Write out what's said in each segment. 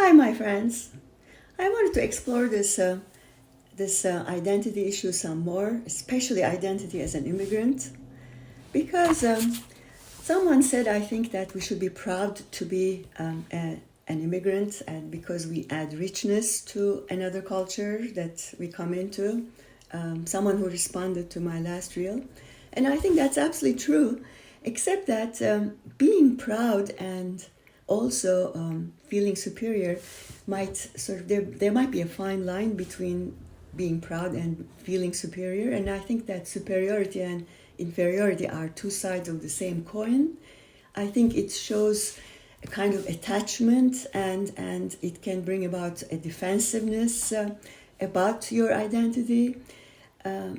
Hi, my friends. I wanted to explore this identity issue some more, especially identity as an immigrant, because someone said I think that we should be proud to be an immigrant, and because we add richness to another culture that we come into. Someone who responded to my last reel, and I think that's absolutely true, except that being proud and also feeling superior might there might be a fine line between being proud and feeling superior, and I think that superiority and inferiority are two sides of the same coin. I think it shows a kind of attachment, and it can bring about a defensiveness about your identity.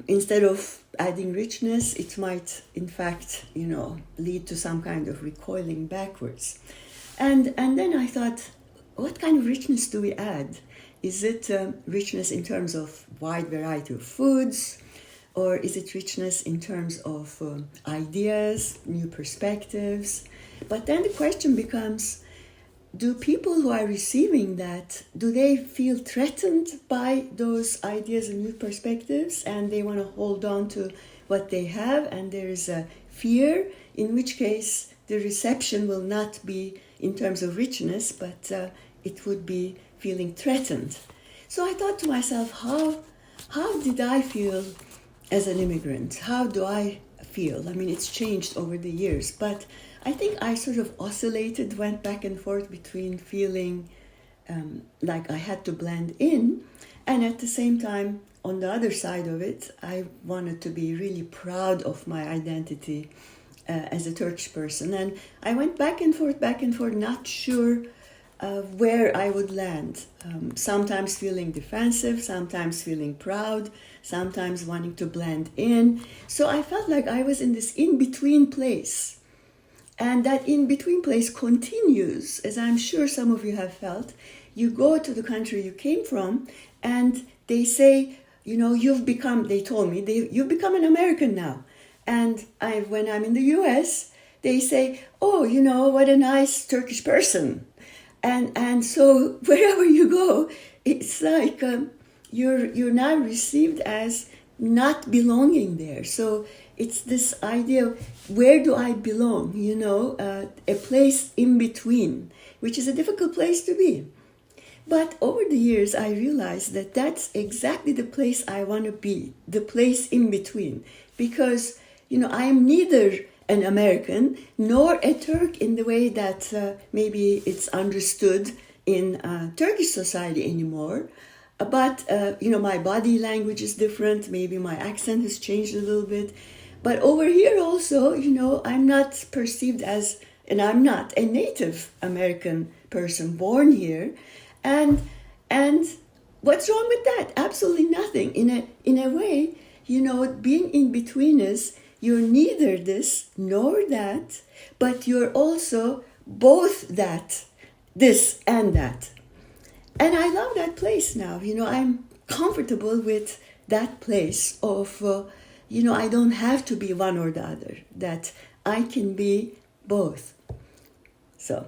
Instead of adding richness, it might in fact lead to some kind of recoiling backwards. And then I thought, what kind of richness do we add? Is it richness in terms of wide variety of foods, or is it richness in terms of ideas, new perspectives? But then the question becomes, do people who are receiving that, do they feel threatened by those ideas and new perspectives, and they want to hold on to what they have, and there is a fear, in which case the reception will not be in terms of richness, but it would be feeling threatened. So I thought to myself, how did I feel as an immigrant? How do I feel? I mean, it's changed over the years, but I think I sort of oscillated, went back and forth between feeling like I had to blend in, and at the same time, on the other side of it, I wanted to be really proud of my identity as a Turkish person. And I went back and forth, not sure where I would land. Sometimes feeling defensive, sometimes feeling proud, sometimes wanting to blend in. So I felt like I was in this in-between place. And that in-between place continues, as I'm sure some of you have felt. You go to the country you came from, and they say, they told me, you've become an American now. And when I'm in the US, they say, oh, what a nice Turkish person. And so wherever you go, it's like you're now received as not belonging there. So it's this idea of where do I belong, a place in between, which is a difficult place to be. But over the years, I realized that that's exactly the place I want to be, the place in between. Because, I am neither an American nor a Turk in the way that maybe it's understood in Turkish society anymore. But, my body language is different. Maybe my accent has changed a little bit. But over here also, I'm not perceived as, and I'm not a native American person born here. And what's wrong with that? Absolutely nothing. In a way, being in between is you're neither this nor that, but you're also both that, this and that. And I love that place now. I'm comfortable with that place of, I don't have to be one or the other, that I can be both. So